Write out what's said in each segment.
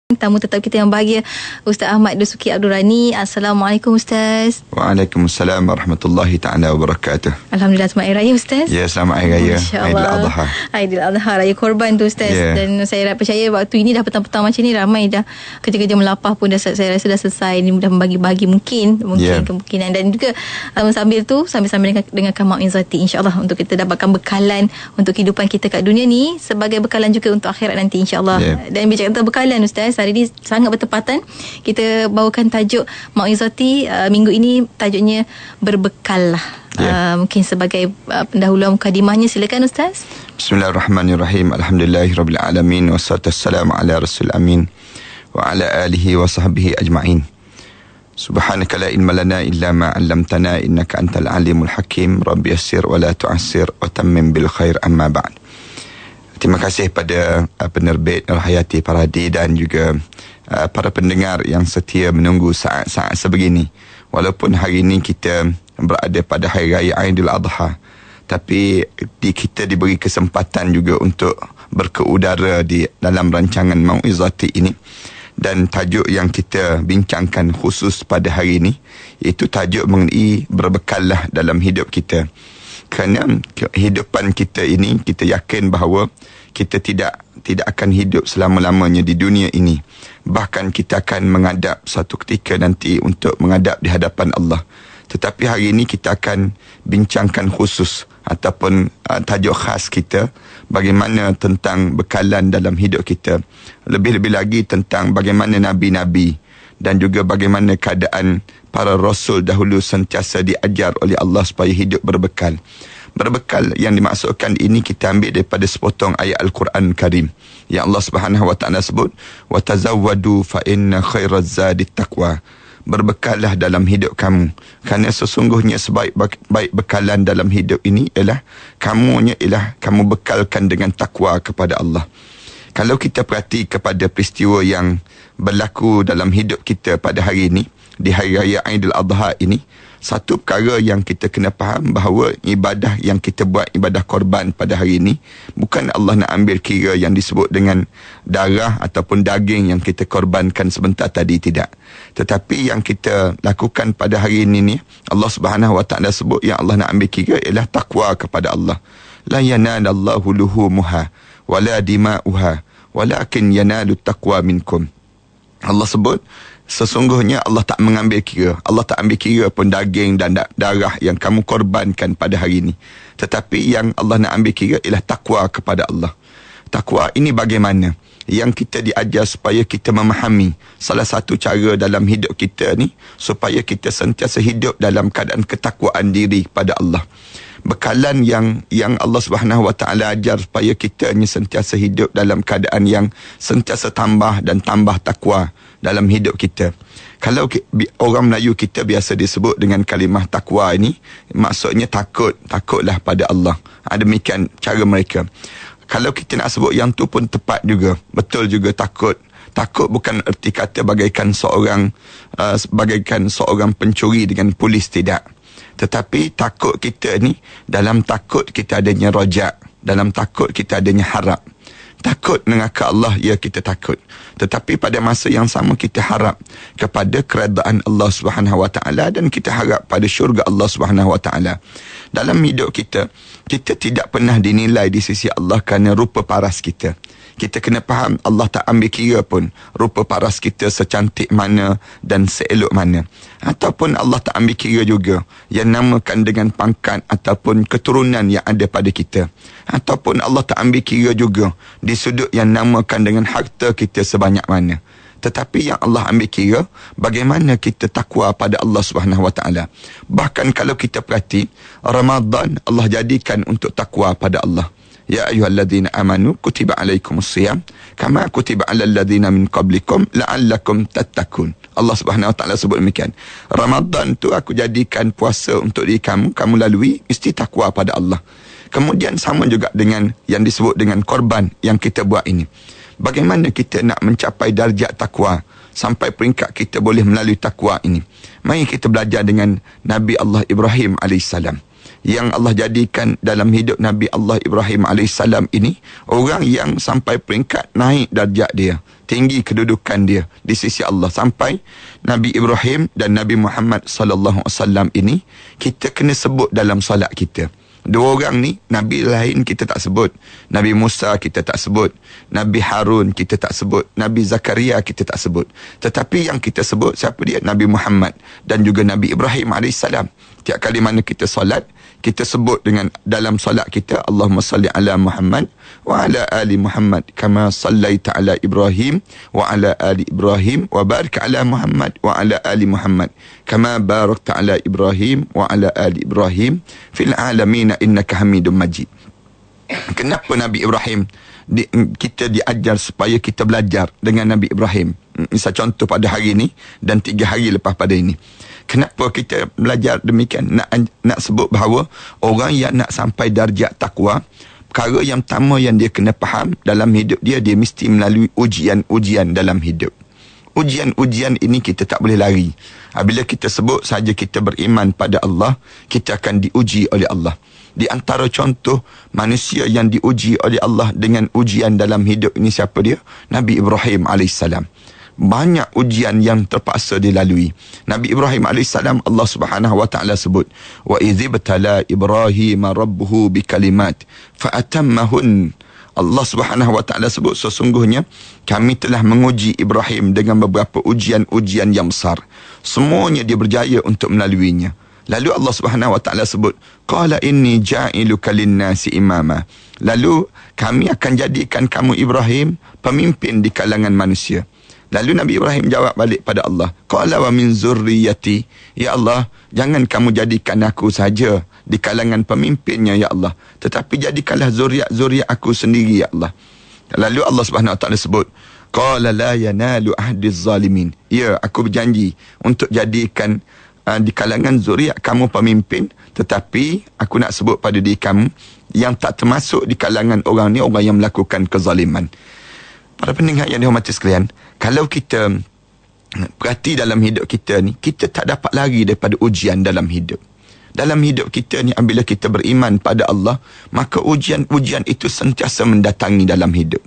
Tamu tetap kita yang bahagia, Ustaz Ahmad Dasuki Abdul Rani. Assalamualaikum Ustaz. Waalaikumsalam warahmatullahi ta'ala wabarakatuh. Alhamdulillah, selamat Hari Raya Ustaz. Ya, selamat Hari Raya Aidil-Adha. Aidil-Adha, Raya Korban tu Ustaz. Dan saya percaya waktu ini dah petang-petang macam ni, ramai dah kerja-kerja melapah pun dah, saya rasa dah selesai. Ni dah membagi-bagi mungkin kemungkinan. Dan juga sambil dengarkan mau'izati, insyaAllah, untuk kita dapatkan bekalan untuk kehidupan kita kat dunia ni, sebagai bekalan juga untuk akhirat nanti, insyaAllah. Dan bicara tentang bekalan Ustaz, hari ini sangat bertepatan kita bawakan tajuk mau'izati. Minggu ini tajuknya berbekal lah. Mungkin sebagai pendahuluan mukadimahnya, silakan Ustaz. Bismillahirrahmanirrahim. Alhamdulillahirabbil alamin, wassalatu wassalamu ala rasul amin wa ala alihi wa sahbihi ajma'in. Subhanaka la ilma lana illa ma 'allamtana innaka antal alimul hakim. Rabbi yassir wa la tu'assir wa tammim bil khair, amma ba'd. Terima kasih pada penerbit Nur Hayati Paradi dan juga para pendengar yang setia menunggu saat-saat sebegini. Walaupun hari ini kita berada pada Hari Raya Aidil-Adha, tapi kita diberi kesempatan juga untuk berkeudara di dalam rancangan Mau'izati ini. Dan tajuk yang kita bincangkan khusus pada hari ini, iaitu tajuk mengenai berbekallah dalam hidup kita. Kerana kehidupan kita ini, kita yakin bahawa kita tidak akan hidup selama-lamanya di dunia ini. Bahkan kita akan menghadap satu ketika nanti untuk menghadap di hadapan Allah. Tetapi hari ini kita akan bincangkan khusus ataupun tajuk khas kita, bagaimana tentang bekalan dalam hidup kita. Lebih-lebih lagi tentang bagaimana Nabi-Nabi dan juga bagaimana keadaan para Rasul dahulu sentiasa diajar oleh Allah supaya hidup berbekal. Berbekal yang dimaksudkan ini kita ambil daripada sepotong ayat Al-Quran Karim yang Allah Subhanahu Wa Taala sebut, wa tazawwadu fa inna khairaz zadit taqwa. Berbekallah dalam hidup kamu, kerana sesungguhnya sebaik-baik bekalan dalam hidup ini ialah kamu bekalkan dengan takwa kepada Allah. Kalau kita perhati kepada peristiwa yang berlaku dalam hidup kita pada hari ini, di Hari Raya Aidil-Adha ini, satu perkara yang kita kena faham bahawa ibadah yang kita buat, ibadah korban pada hari ini, bukan Allah nak ambil kira yang disebut dengan darah ataupun daging yang kita korbankan sebentar tadi, tidak. Tetapi yang kita lakukan pada hari ini ni, Allah Subhanahu Wa Taala sebut yang Allah nak ambil kira ialah takwa kepada Allah. La yanalallahu luhumuha wala dima'uha walakin yanalut taqwa minkum. Allah sebut sesungguhnya Allah tak mengambil kira. Allah tak ambil kira pun daging dan darah yang kamu korbankan pada hari ini. Tetapi yang Allah nak ambil kira ialah takwa kepada Allah. Takwa ini bagaimana? Yang kita diajar supaya kita memahami salah satu cara dalam hidup kita ni, supaya kita sentiasa hidup dalam keadaan ketakwaan diri kepada Allah. Bekalan yang Allah Subhanahu Wa Taala ajar supaya kita ni sentiasa hidup dalam keadaan yang sentiasa tambah dan tambah takwa dalam hidup kita. Kalau orang Melayu kita biasa disebut dengan kalimah takwa ini, maksudnya takutlah pada Allah. Demikian cara mereka. Kalau kita nak sebut yang tu pun tepat juga, betul juga takut. Takut bukan erti kata bagaikan seorang pencuri dengan polis, tidak. Tetapi takut kita ni, dalam takut kita adanya rojak, dalam takut kita adanya harap. Takut mengaka Allah, ya kita takut. Tetapi pada masa yang sama kita harap kepada keredaan Allah Subhanahu Wa Taala dan kita harap pada syurga Allah Subhanahu Wa Taala. Dalam hidup kita tidak pernah dinilai di sisi Allah kerana rupa paras kita. Kita kena faham, Allah tak ambil kira pun rupa paras kita secantik mana dan seelok mana. Ataupun Allah tak ambil kira juga yang namakan dengan pangkat ataupun keturunan yang ada pada kita. Ataupun Allah tak ambil kira juga di sudut yang namakan dengan harta kita sebanyak mana. Tetapi yang Allah ambil kira, bagaimana kita takwa pada Allah Subhanahu Wa Taala. Bahkan kalau kita perhati, Ramadan Allah jadikan untuk takwa pada Allah. Ya ayyuhalladzina amanu kutiba alaikumusiyam kama kutiba alal ladzina min qablikum la'allakum tattaqun. Allah Subhanahu Wa Taala sebut demikian. Ramadan tu aku jadikan puasa untuk diri kamu lalui mesti takwa pada Allah. Kemudian sama juga dengan yang disebut dengan korban yang kita buat ini. Bagaimana kita nak mencapai darjat takwa sampai peringkat kita boleh melalui takwa ini? Mari kita belajar dengan Nabi Allah Ibrahim AS. yang Allah jadikan dalam hidup Nabi Allah Ibrahim AS ini, orang yang sampai peringkat naik darjat dia, tinggi kedudukan dia di sisi Allah, sampai Nabi Ibrahim dan Nabi Muhammad sallallahu alaihi wasallam ini kita kena sebut dalam solat kita. Dua orang ni, Nabi lain kita tak sebut. Nabi Musa kita tak sebut. Nabi Harun kita tak sebut. Nabi Zakaria kita tak sebut. Tetapi yang kita sebut siapa dia? Nabi Muhammad dan juga Nabi Ibrahim AS. Tiap kali mana kita solat, kita sebut dengan dalam solat kita, Allahumma salli ala Muhammad wa ala ali Muhammad kama sallaita ala Ibrahim wa ala ali Ibrahim wa barik ala Muhammad wa ala ali Muhammad kama barakta ala Ibrahim wa ala ali Ibrahim fil alamin innaka Hamidum Majid. Kenapa Nabi Ibrahim kita diajar supaya kita belajar dengan Nabi Ibrahim? Misal contoh pada hari ini dan 3 hari lepas pada ini. Kenapa kita belajar demikian? Nak sebut bahawa orang yang nak sampai darjat takwa, perkara yang pertama yang dia kena faham dalam hidup dia, dia mesti melalui ujian-ujian dalam hidup. Ujian-ujian ini kita tak boleh lari. Bila kita sebut saja kita beriman pada Allah, kita akan diuji oleh Allah. Di antara contoh manusia yang diuji oleh Allah dengan ujian dalam hidup ini siapa dia? Nabi Ibrahim AS. Banyak ujian yang terpaksa dilalui. Nabi Ibrahim AS, Allah Subhanahu wa taala sebut, wa idzibtala Ibrahim rabbuhu bikalimat fa atammahun. Allah Subhanahu wa taala sebut, sesungguhnya kami telah menguji Ibrahim dengan beberapa ujian-ujian yang besar. Semuanya dia berjaya untuk melaluinya. Lalu Allah Subhanahu wa taala sebut, qala inni ja'iluka lin-nasi imama. Lalu kami akan jadikan kamu Ibrahim pemimpin di kalangan manusia. Lalu Nabi Ibrahim jawab balik pada Allah, qala wa min zurriyati. Ya Allah, jangan kamu jadikan aku saja di kalangan pemimpinnya ya Allah, tetapi jadikanlah zuriat aku sendiri ya Allah. Lalu Allah Subhanahu wa taala sebut, qala la yanalu ahdiz zalimin. Ya, aku berjanji untuk jadikan di kalangan zuriat kamu pemimpin, tetapi aku nak sebut pada diri kamu yang tak termasuk di kalangan orang ni, orang yang melakukan kezaliman. Para pendengar yang dihormati sekalian, kalau kita perhati dalam hidup kita ni, kita tak dapat lari daripada ujian dalam hidup. Dalam hidup kita ni, apabila kita beriman pada Allah, maka ujian-ujian itu sentiasa mendatangi dalam hidup.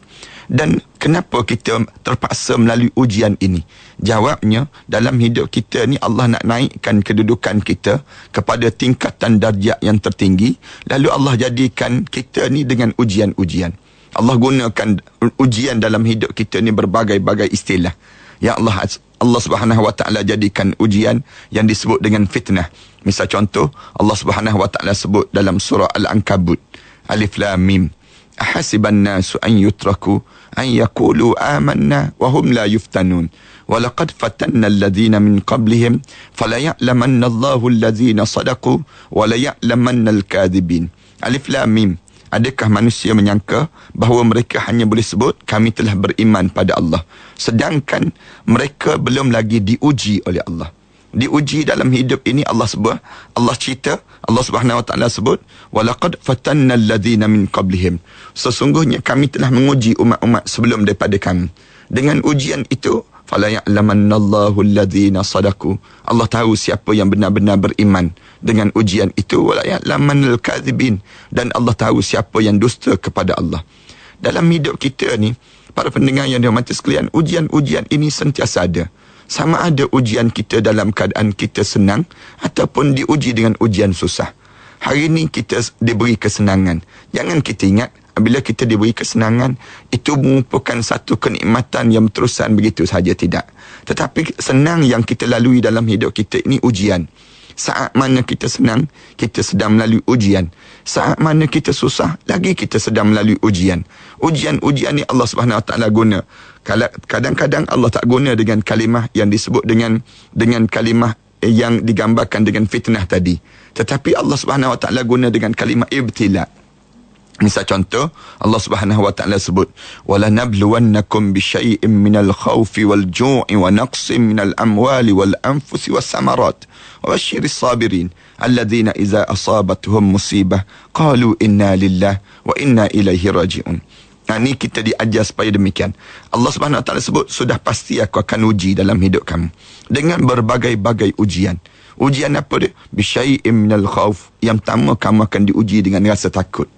Dan kenapa kita terpaksa melalui ujian ini? Jawabnya, dalam hidup kita ni Allah nak naikkan kedudukan kita kepada tingkatan darjat yang tertinggi. Lalu Allah jadikan kita ni dengan ujian-ujian. Allah gunakan ujian dalam hidup kita ni berbagai-bagai istilah. Ya Allah Subhanahu wa taala jadikan ujian yang disebut dengan fitnah. Misal contoh, Allah Subhanahu wa taala sebut dalam surah Al-Ankabut, Alif Lam Mim, ahasiban nasu an yutraku an yaqulu amanna wa hum la yuftanun wa laqad fatanna alladhina min qablihim fala ya'lamanna Allahu alladhina sadaqu wa la ya'lamanna al-kadhibin. Alif Lam Mim. Adakah manusia menyangka bahawa mereka hanya boleh sebut kami telah beriman pada Allah, sedangkan mereka belum lagi diuji oleh Allah? Diuji dalam hidup ini Allah sebut, Allah cerita, Allah Subhanahu wa taala sebut, walaqad fatanna alladhina min qablihim. Sesungguhnya kami telah menguji umat-umat sebelum daripada kami. Dengan ujian itu, fala ya'lamannallahu alladhina sadaqu. Allah tahu siapa yang benar-benar beriman. Dengan ujian itu, wala ya'lamannal kadhibin, dan Allah tahu siapa yang dusta kepada Allah. Dalam hidup kita ni, para pendengar yang dihormati sekalian, ujian-ujian ini sentiasa ada. Sama ada ujian kita dalam keadaan kita senang ataupun diuji dengan ujian susah. Hari ini kita diberi kesenangan. Jangan kita ingat bila kita diberi kesenangan itu merupakan satu kenikmatan yang terusan begitu saja, tidak. Tetapi senang yang kita lalui dalam hidup kita ini ujian. Saat mana kita senang, kita sedang melalui ujian. Saat mana kita susah, lagi kita sedang melalui ujian. Ujian-ujian ni Allah Subhanahu Wa Taala guna. Kadang-kadang Allah tak guna dengan kalimah yang disebut dengan kalimah yang digambarkan dengan fitnah tadi. Tetapi Allah Subhanahu Wa Taala guna dengan kalimah ibtila. Misal contoh, Allah Subhanahu Wa Taala sebut, "Walanabluwannakum bisyai'in minal khawfi wal ju'i wa naqsin minal amwali wal anfusi was samarat. Wa basyiris sabirin alladhina idza asabatuhum musibah qalu inna lillahi wa inna ilaihi raji'un." Ini kita diajar supaya demikian. Allah Subhanahu Wa Taala sebut, sudah pasti aku akan uji dalam hidup kamu dengan berbagai-bagai ujian. Ujian apa dia? Bisyai'im minal khauf. Yang pertama, kamu akan diuji dengan rasa takut.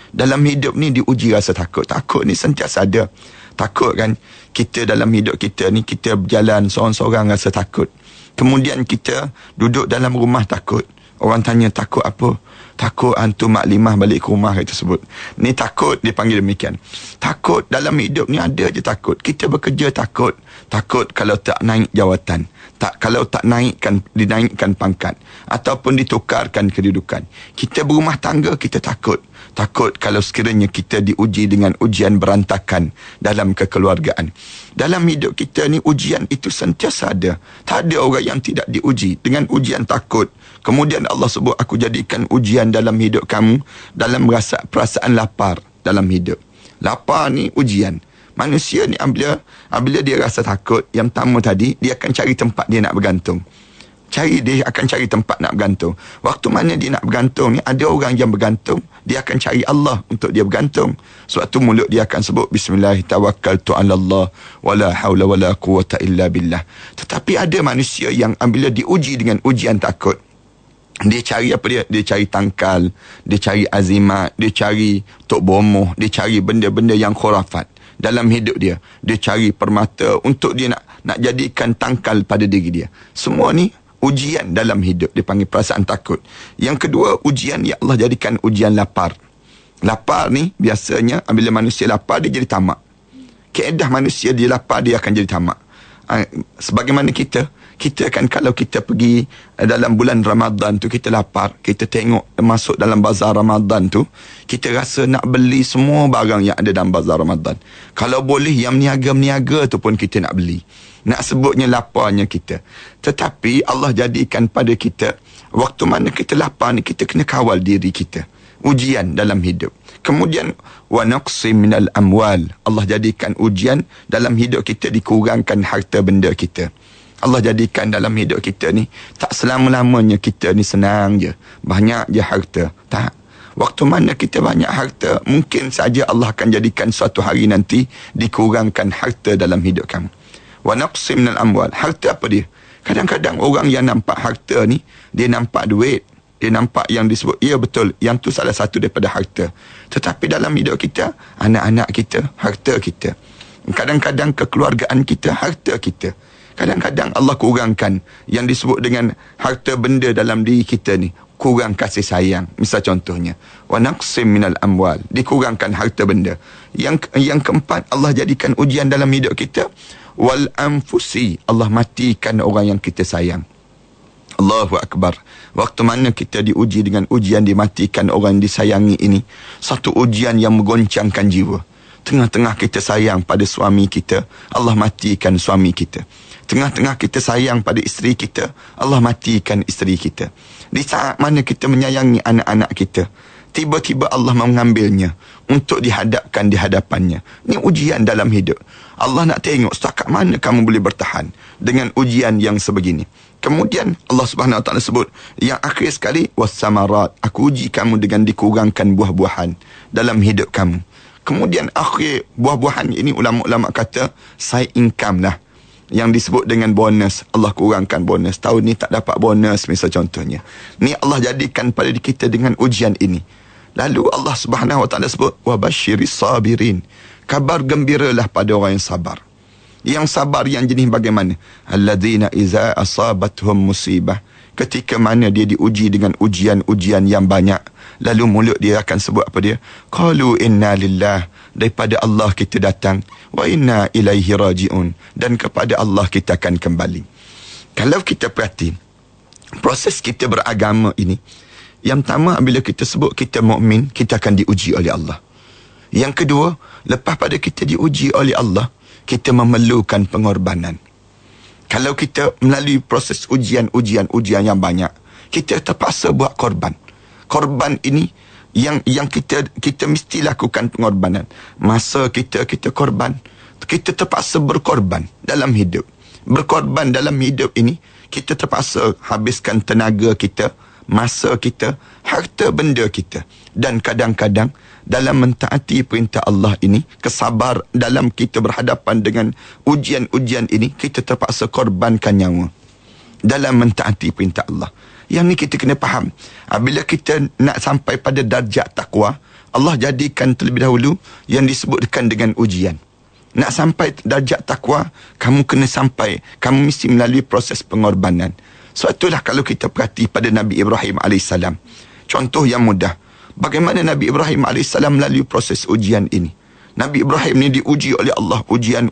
Dalam hidup ni diuji rasa takut. Takut ni sentiasa ada. Takut kan, kita dalam hidup kita ni, kita berjalan seorang-seorang rasa takut. Kemudian kita duduk dalam rumah takut. Orang tanya takut apa? Takut hantu maklimah balik ke rumah, kita sebut. Ni takut, dia panggil demikian. Takut dalam hidup ni ada je takut. Kita bekerja takut. Takut kalau tak naik jawatan. Kalau tak dinaikkan pangkat. Ataupun ditukarkan kedudukan. Kita berumah tangga, kita takut. Takut kalau sekiranya kita diuji dengan ujian berantakan dalam kekeluargaan. Dalam hidup kita ni ujian itu sentiasa ada. Tak ada orang yang tidak diuji dengan ujian takut. Kemudian Allah sebut, aku jadikan ujian dalam hidup kamu dalam perasaan lapar dalam hidup. Lapar ni ujian. Manusia ni apabila dia rasa takut, yang pertama tadi, dia akan cari tempat dia nak bergantung. Dia akan cari tempat nak bergantung. Waktu mana dia nak bergantung ni, ada orang yang bergantung, dia akan cari Allah untuk dia bergantung. Sebab tu mulut dia akan sebut Bismillahirrahmanirrahim, wala hawla wala quwata illa billah. Tetapi ada manusia yang apabila diuji dengan ujian takut, dia cari apa dia? Dia cari tangkal, dia cari azimat, dia cari tok bomoh, dia cari benda-benda yang khurafat dalam hidup dia. Dia cari permata untuk dia nak jadikan tangkal pada diri dia. Semua ni ujian dalam hidup, dia panggil perasaan takut. Yang kedua, ujian yang Allah jadikan ujian lapar. Lapar ni biasanya apabila manusia lapar, dia jadi tamak. Kaedah manusia dia lapar, dia akan jadi tamak. Sebagaimana kita kan kalau kita pergi dalam bulan Ramadan tu, kita lapar, kita tengok masuk dalam bazar Ramadan tu, kita rasa nak beli semua barang yang ada dalam bazar Ramadan. Kalau boleh yang meniaga-meniaga tu pun kita nak beli. Nak sebutnya laparnya kita. Tetapi Allah jadikan pada kita, waktu mana kita lapar ni, kita kena kawal diri kita. Ujian dalam hidup. Kemudian wa naqsim minal amwal. Allah jadikan ujian dalam hidup kita, dikurangkan harta benda kita. Allah jadikan dalam hidup kita ni, tak selama-lamanya kita ni senang je, banyak je harta. Tak. Waktu mana kita banyak harta, mungkin saja Allah akan jadikan suatu hari nanti dikurangkan harta dalam hidup kamu. Wa naqsim minal amwal. Harta apa dia? Kadang-kadang orang yang nampak harta ni, dia nampak duit, dia nampak yang disebut, ya betul, yang tu salah satu daripada harta. Tetapi dalam hidup kita, anak-anak kita, harta kita. Kadang-kadang kekeluargaan kita, harta kita. Kadang-kadang Allah kurangkan yang disebut dengan harta benda dalam diri kita ni, kurang kasih sayang. Misal contohnya, wa naqsim minal amwal, dikurangkan harta benda. Yang keempat, Allah jadikan ujian dalam hidup kita, wal anfusi, Allah matikan orang yang kita sayang. Allahu Akbar. Waktu mana kita diuji dengan ujian dimatikan orang yang disayangi ini, satu ujian yang menggoncangkan jiwa. Tengah-tengah kita sayang pada suami kita, Allah matikan suami kita. Tengah-tengah kita sayang pada isteri kita, Allah matikan isteri kita. Di saat mana kita menyayangi anak-anak kita, tiba-tiba Allah mengambilnya untuk dihadapkan di hadapannya. Ini ujian dalam hidup. Allah nak tengok setakat mana kamu boleh bertahan dengan ujian yang sebegini. Kemudian Allah Subhanahu Wa Taala sebut yang akhir sekali, was-samarat, aku uji kamu dengan dikurangkan buah-buahan dalam hidup kamu. Kemudian akhir buah-buahan ini, ulama-ulama kata side income lah, yang disebut dengan bonus. Allah kurangkan bonus, tahun ni tak dapat bonus misal contohnya. Ni Allah jadikan pada kita dengan ujian ini. Lalu Allah Subhanahu Wa Taala sebut wa basyiris sabirin, kabar gembiralah pada orang yang sabar. Yang sabar yang jenis bagaimana? Alladzina iza asabathum musibah, ketika mana dia diuji dengan ujian-ujian yang banyak, lalu mulut dia akan sebut apa dia? Qalu inna lillah, daripada Allah kita datang, wa inna ilaihi raji'un, dan kepada Allah kita akan kembali. Kalau kita perhati proses kita beragama ini, yang pertama bila kita sebut kita mukmin, kita akan diuji oleh Allah. Yang kedua, lepas pada kita diuji oleh Allah, kita memerlukan pengorbanan. Kalau kita melalui proses ujian yang banyak, kita terpaksa buat korban. Korban ini yang kita mesti lakukan pengorbanan. Masa kita korban, kita terpaksa berkorban dalam hidup. Berkorban dalam hidup ini, kita terpaksa habiskan tenaga kita, masa kita, harta benda kita. Dan kadang-kadang dalam mentaati perintah Allah ini, kesabar dalam kita berhadapan dengan ujian-ujian ini, kita terpaksa korbankan nyawa. dalam mentaati perintah Allah. Yang ni kita kena faham. Bila kita nak sampai pada darjat takwa, Allah jadikan terlebih dahulu yang disebutkan dengan ujian. Nak sampai darjat takwa, kamu mesti melalui proses pengorbanan. Sebab itulah kalau kita perhati pada Nabi Ibrahim AS, contoh yang mudah, bagaimana Nabi Ibrahim AS melalui proses ujian ini. Nabi Ibrahim ni diuji oleh Allah, ujian,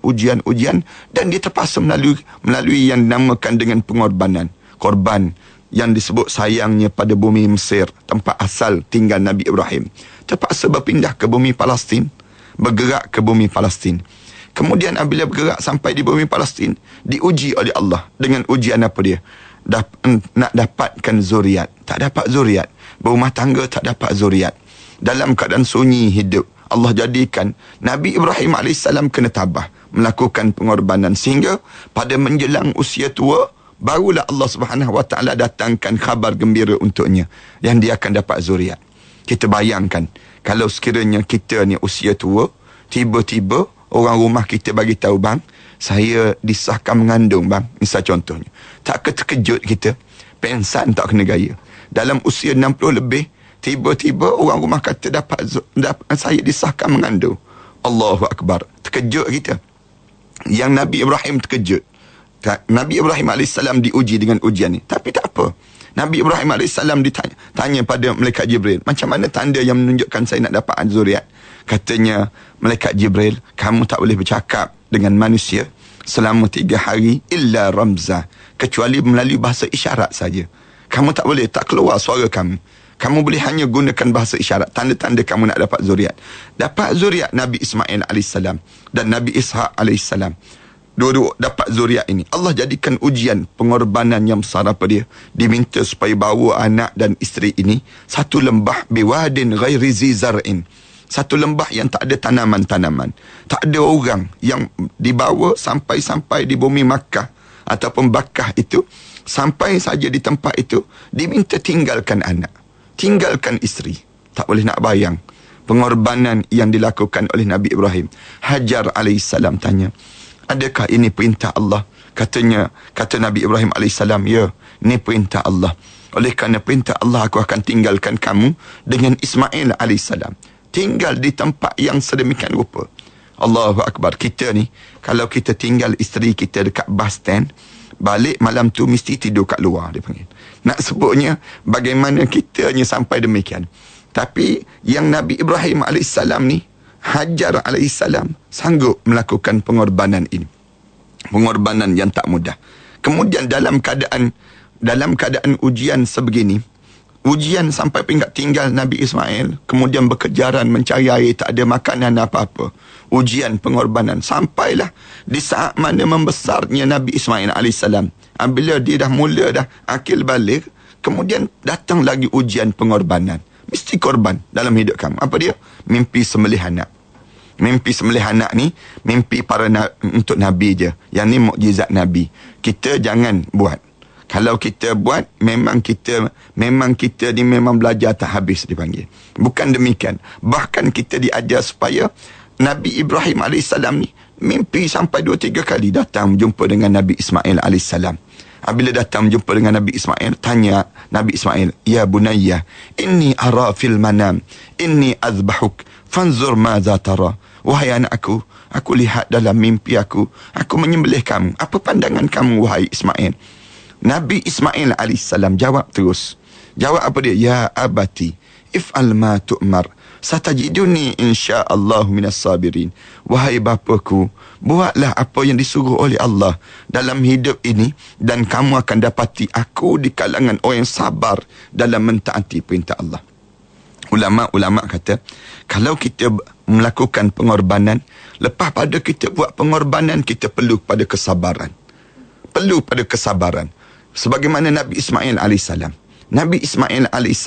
dan dia terpaksa melalui yang dinamakan dengan pengorbanan. Korban yang disebut sayangnya pada bumi Mesir, tempat asal tinggal Nabi Ibrahim. Terpaksa berpindah ke bumi Palestin, bergerak ke bumi Palestin. Kemudian apabila bergerak sampai di bumi Palestin, diuji oleh Allah dengan ujian apa dia? Nak dapatkan zuriat, tak dapat zuriat. Berumah tangga, tak dapat zuriat. Dalam keadaan sunyi hidup, Allah jadikan Nabi Ibrahim AS kena tabah, melakukan pengorbanan, sehingga pada menjelang usia tua, barulah Allah SWT datangkan khabar gembira untuknya, yang dia akan dapat zuriat. Kita bayangkan, kalau sekiranya kita ni usia tua, tiba-tiba orang rumah kita bagi tahu, bang, saya disahkan mengandung, bang. Misal contohnya. Tak terkejut kita? Pensan tak kena gaya. Dalam usia 60 lebih, tiba-tiba orang rumah kata dapat saya disahkan mengandung. Allahu Akbar. Terkejut kita. Yang Nabi Ibrahim terkejut. Nabi Ibrahim AS diuji dengan ujian ni. Tapi tak apa. Nabi Ibrahim AS tanya pada Malaikat Jibril, macam mana tanda yang menunjukkan saya nak dapat zuriat? Katanya Malaikat Jibril, kamu tak boleh bercakap dengan manusia selama 3 hari illa ramzah, kecuali melalui bahasa isyarat saja. Kamu tak boleh, tak keluar suara kamu. Kamu boleh hanya gunakan bahasa isyarat, tanda-tanda kamu nak dapat zuriat. Dapat zuriat Nabi Ismail AS dan Nabi Ishaq AS. Dua-dua dapat zuriat ini. Allah jadikan ujian pengorbanan yang besar apa dia. Diminta supaya bawa anak dan isteri ini satu lembah biwadin ghairi zi zar'in. Satu lembah yang tak ada tanaman-tanaman. Tak ada orang yang dibawa sampai di bumi Makkah ataupun Bakkah itu. Sampai saja di tempat itu, diminta tinggalkan anak, tinggalkan isteri. Tak boleh nak bayang pengorbanan yang dilakukan oleh Nabi Ibrahim. Hajar AS tanya, adakah ini perintah Allah? Kata Nabi Ibrahim AS, ya, ini perintah Allah. Oleh kerana perintah Allah, aku akan tinggalkan kamu dengan Ismail AS. Tinggal di tempat yang sedemikian rupa. Allahu Akbar. Kita ni, kalau kita tinggal isteri kita dekat bus stand, balik malam tu mesti tidur kat luar, dia panggil. Nak sebutnya bagaimana kitanya sampai demikian. Tapi yang Nabi Ibrahim AS ni, Hajar AS sanggup melakukan pengorbanan ini. Pengorbanan yang tak mudah. Kemudian dalam keadaan ujian sebegini, ujian sampai peringkat tinggal Nabi Ismail, kemudian berkejaran mencari air, tak ada makanan apa-apa. Ujian pengorbanan. Sampailah di saat mana membesarnya Nabi Ismail AS. Bila dia dah mula dah akil balik, kemudian datang lagi ujian pengorbanan. Mesti korban dalam hidup kamu. Apa dia? Mimpi sembelih anak. Mimpi sembelih anak ni, mimpi untuk Nabi je. Yang ni mukjizat Nabi. Kita jangan buat. Kalau kita buat, memang kita ni memang belajar tak habis, dipanggil. Bukan demikian. Bahkan kita diajar supaya Nabi Ibrahim AS ni mimpi sampai 2-3 kali datang berjumpa dengan Nabi Ismail AS. Bila datang berjumpa dengan Nabi Ismail, tanya Nabi Ismail, ya bunayya, inni ara fil manam, inni azbahuk, fanzur maza tara. Wahai anakku, aku lihat dalam mimpi aku menyembelih kamu. Apa pandangan kamu, wahai Ismail? Nabi Ismail AS jawab terus. Jawab apa dia? Ya abati, if'al ma tu'mar, satajiduni insya'Allah minas sabirin. Wahai bapaku, buatlah apa yang disuruh oleh Allah dalam hidup ini, dan kamu akan dapati aku di kalangan orang yang sabar dalam mentaati perintah Allah. Ulama' kata, kalau kita melakukan pengorbanan, lepas pada kita buat pengorbanan, kita perlu pada kesabaran. Perlu pada kesabaran. Sebagaimana Nabi Ismail AS. Nabi Ismail AS,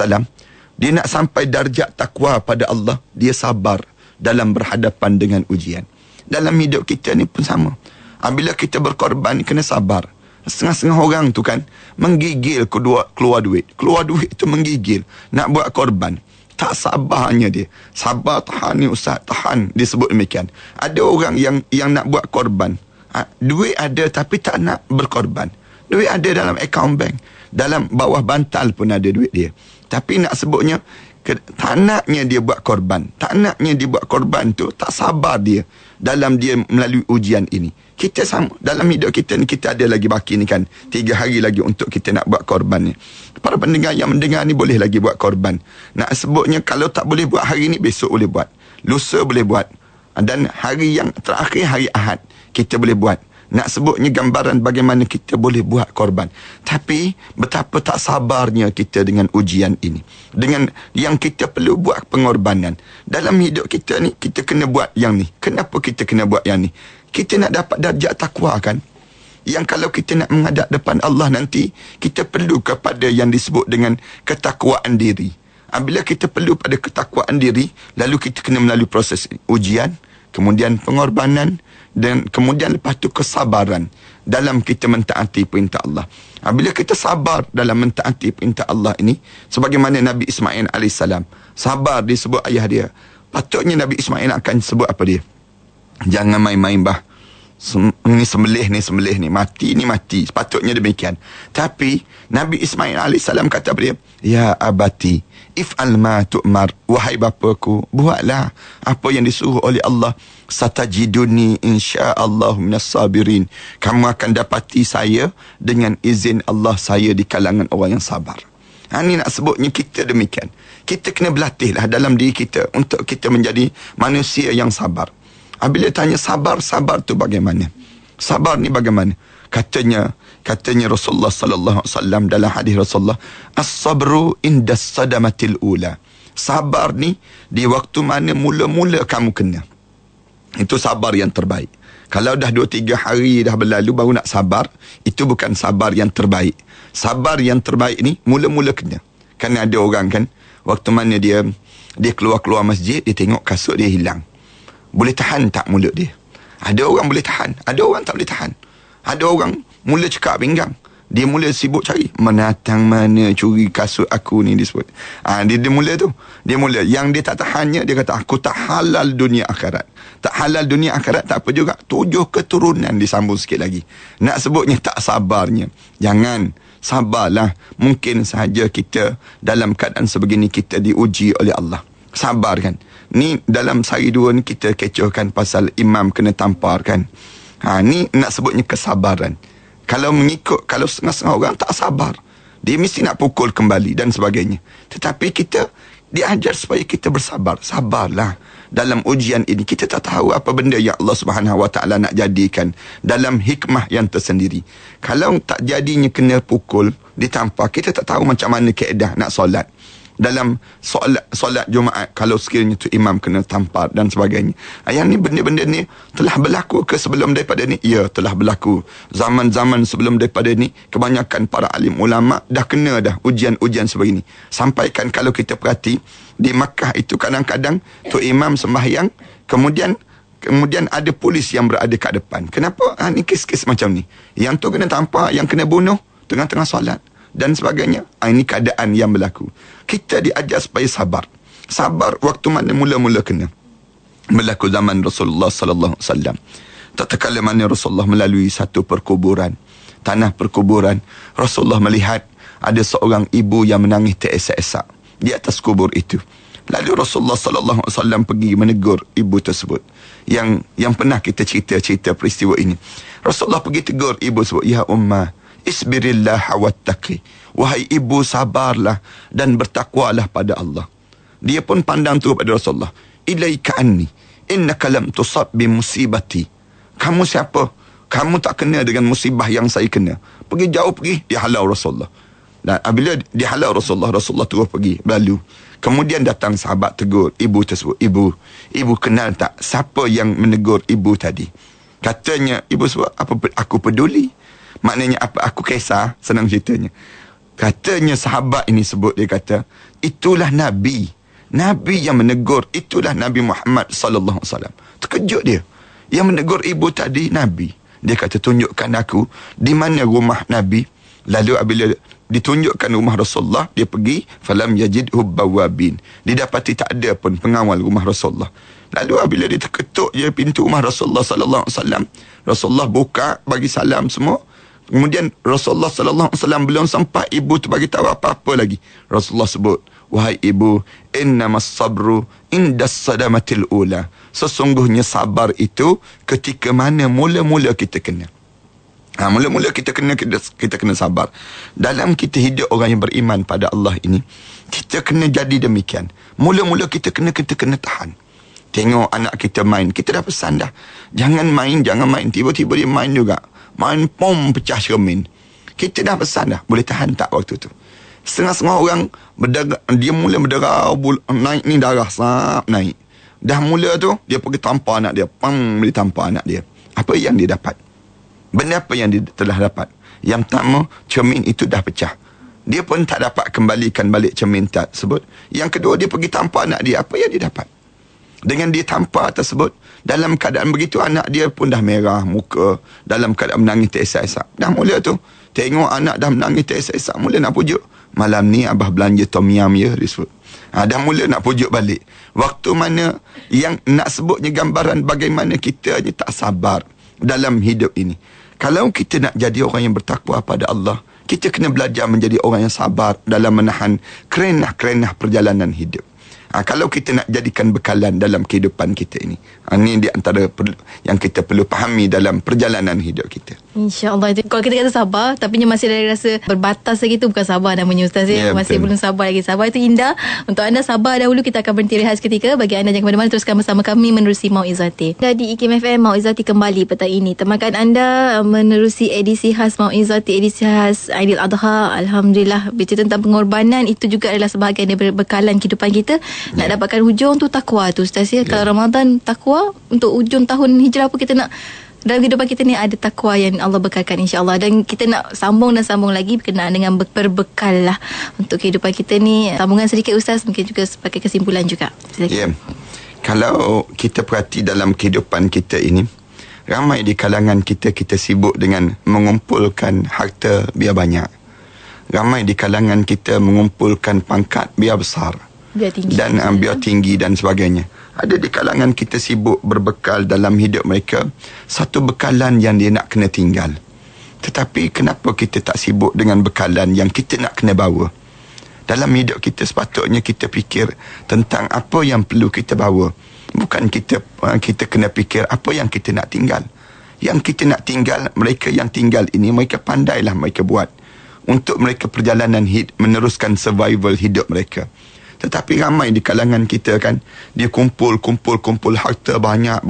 dia nak sampai darjat takwa pada Allah, dia sabar dalam berhadapan dengan ujian. Dalam hidup kita ni pun sama. Bila kita berkorban, kena sabar. Setengah-setengah orang tu kan, menggigil keluar duit. Keluar duit tu menggigil. Nak buat korban. Tak sabarnya dia. Sabar, tahan ni ustaz, tahan. Dia sebut demikian. Ada orang yang nak buat korban. Duit ada tapi tak nak berkorban. Duit ada dalam akaun bank. Dalam bawah bantal pun ada duit dia. Tapi nak sebutnya, tak naknya dia buat korban. Tak naknya dia buat korban tu, tak sabar dia dalam dia melalui ujian ini. Kita sama. Dalam hidup kita ni, kita ada lagi baki ni kan. 3 hari lagi untuk kita nak buat korban ni. Para pendengar yang mendengar ni boleh lagi buat korban. Nak sebutnya, kalau tak boleh buat hari ni, besok boleh buat. Lusa boleh buat. Dan hari yang terakhir, hari Ahad, kita boleh buat. Nak sebutnya gambaran bagaimana kita boleh buat korban. Tapi betapa tak sabarnya kita dengan ujian ini. Dengan yang kita perlu buat pengorbanan. Dalam hidup kita ni, kita kena buat yang ni. Kenapa kita kena buat yang ni? Kita nak dapat darjat takwa kan? Yang kalau kita nak menghadap depan Allah nanti, kita perlu kepada yang disebut dengan ketakwaan diri. Bila kita perlu pada ketakwaan diri, lalu kita kena melalui proses ujian, kemudian pengorbanan, dan kemudian lepas tu kesabaran dalam kita mentaati perintah Allah. Bila kita sabar dalam mentaati perintah Allah ini, sebagaimana Nabi Ismail AS, sabar disebut ayah dia. Patutnya Nabi Ismail akan sebut apa dia? Jangan main-main bah. Ni sembelih ni, mati ni mati. Sepatutnya demikian. Tapi Nabi Ismail AS kata apa dia? Ya abati, if'al ma tu'mar. Wahai bapaku, buatlah apa yang disuruh oleh Allah. Satajiduni insya'Allah minas sabirin. Kamu akan dapati saya dengan izin Allah, saya di kalangan orang yang sabar. Ini nak sebutnya kita demikian. Kita kena berlatihlah dalam diri kita untuk kita menjadi manusia yang sabar. Bila tanya sabar tu bagaimana? Sabar ni bagaimana? Katanya Rasulullah sallallahu alaihi wasallam dalam hadis Rasulullah, as-sabru indas sadamatil ula. Sabar ni di waktu mana mula-mula kamu kena. Itu sabar yang terbaik. Kalau dah 2-3 hari dah berlalu baru nak sabar, itu bukan sabar yang terbaik. Sabar yang terbaik ni mula-mula kena. Kan ada orang kan, waktu mana dia keluar masjid, dia tengok kasut dia hilang. Boleh tahan tak mulut dia? Ada orang boleh tahan, ada orang tak boleh tahan. Ada orang mula cekak pinggang, dia mula sibuk cari menatang mana curi kasut aku ni disebut. Dia mula tu. Dia mula. Yang dia tak tahannya, dia kata aku tak halal dunia akhirat. Tak halal dunia akhirat tak apa juga. 7 keturunan disambung sikit lagi. Nak sebutnya tak sabarnya. Jangan. Sabarlah. Mungkin sahaja kita dalam keadaan sebegini kita diuji oleh Allah. Sabar kan. Ni dalam sehari 2 ni kita kecohkan pasal imam kena tampar kan. Ni nak sebutnya kesabaran. Kalau setengah-setengah orang tak sabar, dia mesti nak pukul kembali dan sebagainya. Tetapi kita diajar supaya kita bersabar. Sabarlah dalam ujian ini. Kita tak tahu apa benda yang Allah Subhanahu Wa Taala nak jadikan dalam hikmah yang tersendiri. Kalau tak jadinya kena pukul, ditampar, kita tak tahu macam mana kaedah nak solat. Dalam solat Jumaat, kalau sekiranya tu imam kena tampar dan sebagainya. Yang ni benda-benda ni telah berlaku ke sebelum daripada ni? Ya, telah berlaku. Zaman-zaman sebelum daripada ni, kebanyakan para alim ulama dah kena dah ujian-ujian sebegini. Sampaikan kalau kita perhati, di Makkah itu kadang-kadang tu imam sembahyang, kemudian ada polis yang berada kat depan. Kenapa? Ni kes-kes macam ni. Yang tu kena tampar, yang kena bunuh tengah-tengah solat dan sebagainya. Ini keadaan yang berlaku. Kita diajar supaya sabar. Sabar waktu mana mula-mula kena. Berlaku zaman Rasulullah sallallahu alaihi wasallam. Tatkala mana Rasulullah melalui satu perkuburan, tanah perkuburan, Rasulullah melihat ada seorang ibu yang menangis teresak-esak di atas kubur itu. Lalu Rasulullah sallallahu alaihi wasallam pergi menegur ibu tersebut. Yang pernah kita cerita peristiwa ini. Rasulullah pergi tegur ibu tersebut, ya ummah, isbirillah wattaqi. Wahai ibu, sabarlah dan bertakwalah pada Allah. Dia pun pandang tu kepada Rasulullah. Ilaika anni, innaka lam tusab bi musibati. Kamu siapa? Kamu tak kena dengan musibah yang saya kena. Pergi jauh pergi, dia halau Rasulullah. Dan bila dia halau Rasulullah terus pergi, berlalu. Kemudian datang sahabat tegur ibu tersebut. Ibu kenal tak siapa yang menegur ibu tadi? Katanya ibu sebut, apa aku peduli? Maknanya apa aku kisah, senang ceritanya. Katanya sahabat ini sebut, dia kata, itulah Nabi yang menegur, itulah Nabi Muhammad sallallahu alaihi wasallam. Terkejut dia. Yang menegur ibu tadi Nabi. Dia kata, tunjukkan aku di mana rumah Nabi. Lalu apabila ditunjukkan rumah Rasulullah, dia pergi, falam yajidhu bawabin. Didapati tak ada pun pengawal rumah Rasulullah. Lalu apabila dia terketuk je pintu rumah Rasulullah sallallahu alaihi wasallam, Rasulullah buka, bagi salam semua. Kemudian Rasulullah sallallahu alaihi wasallam belum sampai ibu tu bagi tahu apa-apa lagi. Rasulullah sebut, wahai ibu, innamas sabru indas sadamatil ula. Sesungguhnya sabar itu ketika mana mula-mula kita kena. Mula-mula kita kena sabar. Dalam kita hidup orang yang beriman pada Allah ini, kita kena jadi demikian. Mula-mula kita kena tahan. Tengok anak kita main, kita dah pesan dah. Jangan main. Tiba-tiba dia main juga. Main pom pecah cermin. Kita dah pesan dah. Boleh tahan tak waktu tu? Setengah-setengah orang dia mula berderau, naik ni darah sap naik. Dah mula tu dia pergi tampar anak dia. Dia tampar anak dia. Apa yang dia dapat? Benda apa yang dia telah dapat? Yang pertama, cermin itu dah pecah. Dia pun tak dapat kembalikan balik cermin tersebut. Yang kedua, dia pergi tampar anak dia. Apa yang dia dapat? Dengan dia tampar tersebut, dalam keadaan begitu anak dia pun dah merah muka, dalam keadaan menangis teresak-esak. Dah mula tu, tengok anak dah menangis teresak-esak, mula nak pujuk. Malam ni abah belanja tom yum ya, dia sebut. Dah mula nak pujuk balik. Waktu mana yang nak sebutnya gambaran bagaimana kita ni tak sabar dalam hidup ini. Kalau kita nak jadi orang yang bertakwa pada Allah, kita kena belajar menjadi orang yang sabar dalam menahan kerenah-kerenah perjalanan hidup. Kalau kita nak jadikan bekalan dalam kehidupan kita ini. Ini di antara yang kita perlu fahami dalam perjalanan hidup kita. InsyaAllah. Kalau kita kata sabar, tapi masih ada rasa berbatas lagi, tu bukan sabar namanya Ustaz. Masih belum sabar lagi. Sabar itu indah. Untuk anda sabar dahulu, kita akan berhenti rehat seketika. Bagi anda jangan kemana-mana, teruskan bersama kami menerusi Mau'izati. Di IKIM FM, Mau'izati kembali petang ini. Temakan anda menerusi edisi khas Mau'izati, edisi khas Aidil Adha. Alhamdulillah, bicara tentang pengorbanan, itu juga adalah sebahagian dari bekalan kehidupan kita. Nak dapatkan hujung tu takwa tu Ustaz ya. Kalau Ramadan takwa, untuk ujung tahun hijrah pun kita nak, dalam kehidupan kita ni ada takwa yang Allah bekalkan insya-Allah. Dan kita nak sambung lagi berkenaan dengan berbekal lah untuk kehidupan kita ni. Sambungan sedikit Ustaz, mungkin juga sebagai kesimpulan juga. Kalau kita perhati dalam kehidupan kita ini, ramai di kalangan kita sibuk dengan mengumpulkan harta biar banyak. Ramai di kalangan kita mengumpulkan pangkat biar besar, biar tinggi dan sebagainya. Ada di kalangan kita sibuk berbekal dalam hidup mereka satu bekalan yang dia nak kena tinggal. Tetapi kenapa kita tak sibuk dengan bekalan yang kita nak kena bawa? Dalam hidup kita sepatutnya kita fikir tentang apa yang perlu kita bawa. Bukan kita kena fikir apa yang kita nak tinggal. Yang kita nak tinggal, mereka yang tinggal ini, mereka pandailah mereka buat untuk mereka perjalanan meneruskan survival hidup mereka. Tetapi ramai di kalangan kita kan, dia kumpul harta banyak.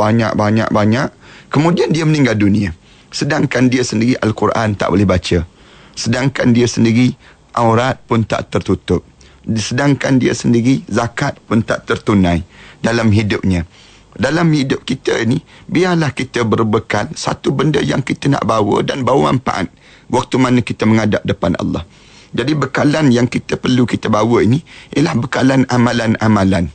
Kemudian dia meninggal dunia. Sedangkan dia sendiri Al-Quran tak boleh baca. Sedangkan dia sendiri aurat pun tak tertutup. Sedangkan dia sendiri zakat pun tak tertunai dalam hidupnya. Dalam hidup kita ni, biarlah kita berbekal satu benda yang kita nak bawa dan bawa manfaat waktu mana kita menghadap depan Allah. Jadi bekalan yang kita perlu kita bawa ini ialah bekalan amalan-amalan.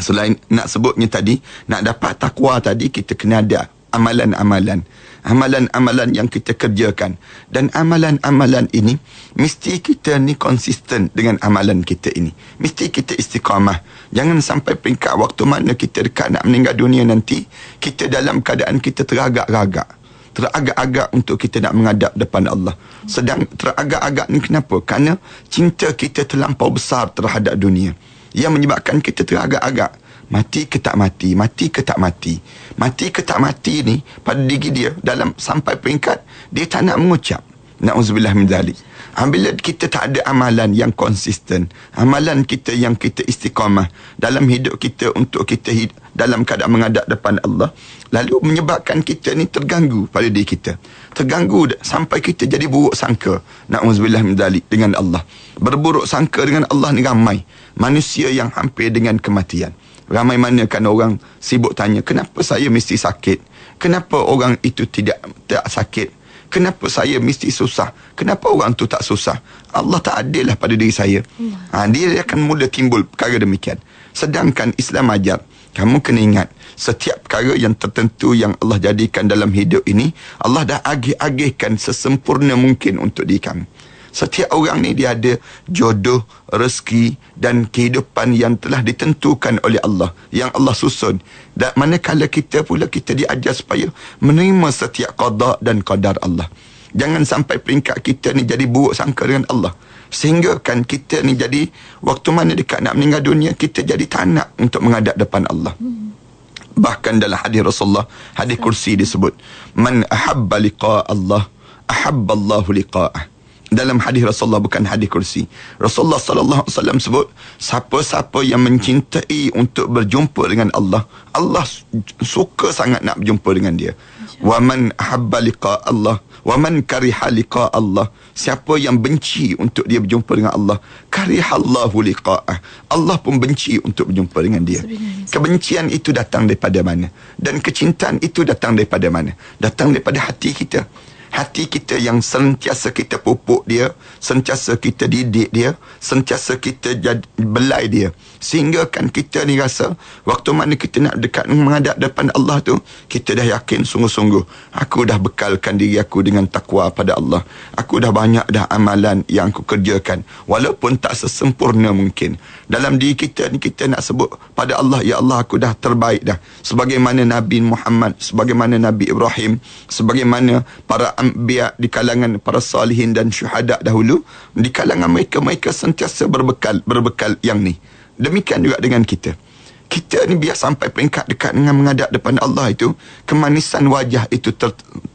Selain nak sebutnya tadi, nak dapat takwa tadi, kita kena ada amalan-amalan. Amalan-amalan yang kita kerjakan. Dan amalan-amalan ini, mesti kita ni konsisten dengan amalan kita ini. Mesti kita istiqamah. Jangan sampai peringkat waktu mana kita dekat nak meninggal dunia nanti, kita dalam keadaan kita teragak-agak untuk kita nak menghadap depan Allah. Sedang teragak-agak ni kenapa? Kerana cinta kita terlampau besar terhadap dunia, yang menyebabkan kita teragak-agak. Mati ke tak mati, mati ke tak mati. Mati ke tak mati ni pada diri dia dalam sampai peringkat dia tak nak mengucap na'udzubillah min zalik. Bila kita tak ada amalan yang konsisten, amalan kita yang kita istiqamah dalam hidup kita untuk kita dalam keadaan menghadap depan Allah, lalu menyebabkan kita ni terganggu pada diri kita. Terganggu sampai kita jadi buruk sangka, na'udzubillah min zalik, dengan Allah. Berburuk sangka dengan Allah ni ramai. Manusia yang hampir dengan kematian. Ramai mana kan orang sibuk tanya, kenapa saya mesti sakit? Kenapa orang itu tak sakit? Kenapa saya mesti susah? Kenapa orang tu tak susah? Allah tak adil lah pada diri saya. Dia akan mula timbul perkara demikian. Sedangkan Islam ajar, kamu kena ingat, setiap perkara yang tertentu yang Allah jadikan dalam hidup ini, Allah dah agih-agihkan sesempurna mungkin untuk diri kamu. Setiap orang ni dia ada jodoh, rezeki dan kehidupan yang telah ditentukan oleh Allah, yang Allah susun. Dan manakala kita pula kita diajar supaya menerima setiap qada dan qadar Allah. Jangan sampai peringkat kita ni jadi buruk sangka dengan Allah. Sehingga kan kita ni jadi, waktu mana dekat nak meninggal dunia, kita jadi tak nak untuk menghadap depan Allah. Bahkan dalam hadis Rasulullah, hadis kursi disebut, man ahabba liqa Allah, ahabba Allahu liqa'ah. Dalam hadis Rasulullah, bukan hadis kursi. Rasulullah sallallahu alaihi wasallam sebut, siapa-siapa yang mencintai untuk berjumpa dengan Allah, Allah suka sangat nak berjumpa dengan dia. Wa man ahabba liqa Allah, wa man kariha liqa Allah. Siapa yang benci untuk dia berjumpa dengan Allah, karihallahu liqa'ah. Allah pun benci untuk berjumpa dengan dia. Kebencian itu datang daripada mana? Dan kecintaan itu datang daripada mana? Datang daripada hati kita. Hati kita yang sentiasa kita pupuk dia, sentiasa kita didik dia, sentiasa kita belai dia. Sehingga kan kita ni rasa, waktu mana kita nak dekat menghadap depan Allah tu, kita dah yakin sungguh-sungguh, aku dah bekalkan diri aku dengan takwa pada Allah. Aku dah banyak dah amalan yang aku kerjakan, walaupun tak sesempurna mungkin. Dalam diri kita ni, kita nak sebut pada Allah, ya Allah, aku dah terbaik dah. Sebagaimana Nabi Muhammad, sebagaimana Nabi Ibrahim, sebagaimana para anbiya di kalangan para salihin dan syuhada dahulu, di kalangan mereka sentiasa berbekal yang ni. Demikian juga dengan kita. Kita ni biar sampai peringkat dekat dengan menghadap depan Allah itu, kemanisan wajah itu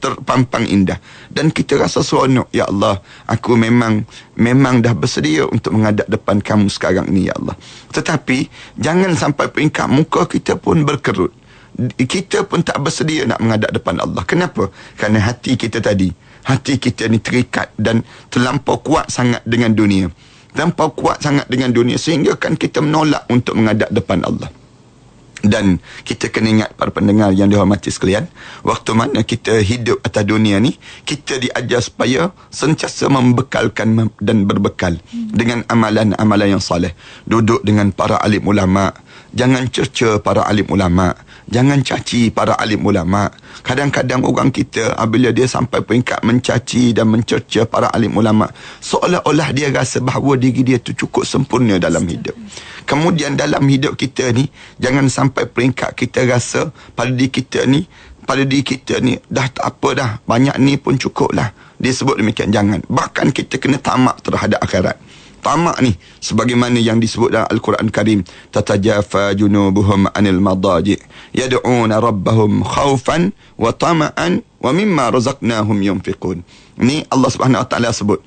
terpampang indah. Dan kita rasa seronok, ya Allah, aku memang dah bersedia untuk menghadap depan kamu sekarang ini, ya Allah. Tetapi jangan sampai peringkat muka kita pun berkerut. Kita pun tak bersedia nak menghadap depan Allah. Kenapa? Kerana hati kita ni terikat dan terlampau kuat sangat dengan dunia. Terlampau kuat sangat dengan dunia, sehingga kan kita menolak untuk menghadap depan Allah. Dan kita kena ingat, para pendengar yang dihormati sekalian, waktu mana kita hidup atas dunia ni, kita diajar supaya sentiasa membekalkan dan berbekal dengan amalan-amalan yang soleh. Duduk dengan para alim ulama', jangan cerca para alim ulama', jangan caci para alim ulama'. Kadang-kadang orang kita, apabila dia sampai peringkat mencaci dan mencerca para alim ulama', seolah-olah dia rasa bahawa diri dia tu cukup sempurna dalam hidup. Kemudian dalam hidup kita ni, jangan sampai peringkat kita rasa pada diri kita ni dah tak apa dah, banyak ni pun cukup lah. Dia sebut demikian, jangan. Bahkan kita kena tamak terhadap akhirat. Tamak ni sebagaimana yang disebut dalam Al-Quran Karim, tatajafa junubuhum anil madaji' yad'una rabbahum khaufan wa tama'an wa mimma razaqnahum yunfiqun. Ni Allah Subhanahu wa taala sebut,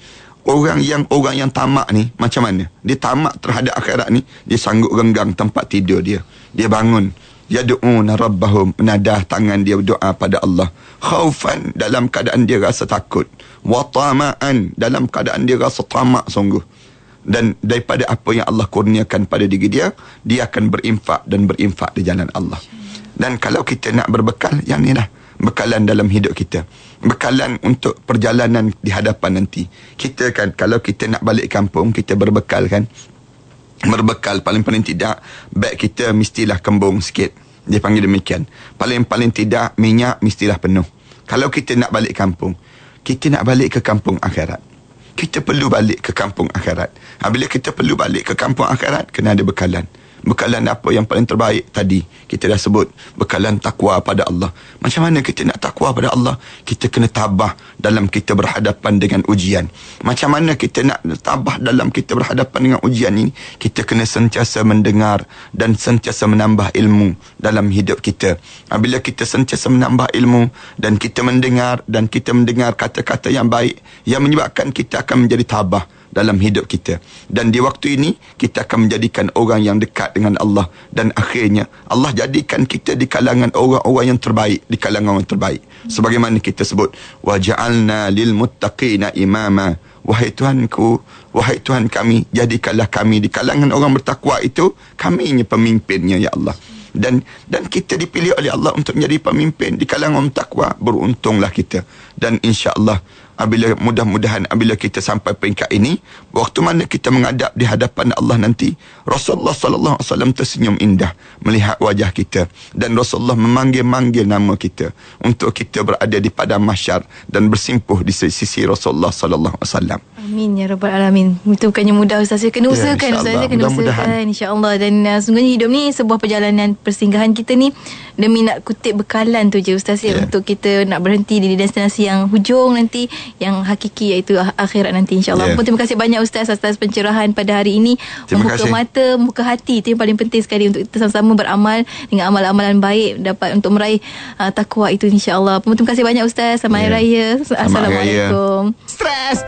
orang yang tamak ni macam mana? Dia tamak terhadap akhirat ni, dia sanggup renggang tempat tidur dia. Dia bangun, yad'una rabbahum, menadah tangan dia berdoa pada Allah, khaufan, dalam keadaan dia rasa takut, wa tama'an, dalam keadaan dia rasa tamak sungguh. Dan daripada apa yang Allah kurniakan pada diri dia, dia akan berinfak di jalan Allah. Dan kalau kita nak berbekal, yang ni lah bekalan dalam hidup kita, bekalan untuk perjalanan di hadapan nanti. Kita kan, kalau kita nak balik kampung, kita berbekal kan, berbekal paling-paling tidak, beg kita mestilah kembung sikit, dia panggil demikian. Paling-paling tidak minyak mestilah penuh. Kalau kita nak balik kampung, kita nak balik ke kampung akhirat, kita perlu balik ke kampung akhirat. Bila kita perlu balik ke kampung akhirat, kena ada bekalan. Bekalan apa yang paling terbaik tadi kita dah sebut, bekalan takwa pada Allah. Macam mana kita nak takwa pada Allah? Kita kena tabah dalam kita berhadapan dengan ujian. Macam mana kita nak tabah dalam kita berhadapan dengan ujian ini? Kita kena sentiasa mendengar dan sentiasa menambah ilmu dalam hidup kita. Bila kita sentiasa menambah ilmu dan kita mendengar kata-kata yang baik, yang menyebabkan kita akan menjadi tabah dalam hidup kita. Dan di waktu ini kita akan menjadikan orang yang dekat dengan Allah, dan akhirnya Allah jadikan kita di kalangan orang-orang yang terbaik, di kalangan orang terbaik. Sebagaimana kita sebut, wa ja'alna lil muttaqina imama, wahai Tuhanku, wahai Tuhan kami, jadikanlah kami di kalangan orang bertakwa itu, kaminya pemimpinnya, ya Allah. Dan kita dipilih oleh Allah untuk menjadi pemimpin di kalangan orang takwa. Beruntunglah kita. Dan insya-Allah, mudah-mudahan apabila kita sampai peringkat ini, waktu mana kita menghadap di hadapan Allah nanti, Rasulullah sallallahu alaihi wasallam tersenyum indah melihat wajah kita, dan Rasulullah memanggil-manggil nama kita untuk kita berada di padang mahsyar dan bersimpuh di sisi Rasulullah sallallahu alaihi wasallam. Amin ya rabbal alamin. Itu bukannya mudah Ustaz. Saya kena usahakan Ustaz. Saya kena usahakan insya-Allah. Dan sungguhnya hidup ni sebuah perjalanan persinggahan kita ni demi nak kutip bekalan tu je Ustaz ya, untuk kita nak berhenti di destinasi yang hujung nanti, yang hakiki, iaitu akhirat nanti insya-Allah. Terima kasih banyak Ustaz atas pencerahan pada hari ini. Membuka mata, membuka hati, itu yang paling penting sekali untuk kita sama-sama beramal dengan amal-amalan baik dapat untuk meraih takwa itu insya-Allah. Terima kasih banyak Ustaz. Selamat Hari Raya. Assalamualaikum. Stres.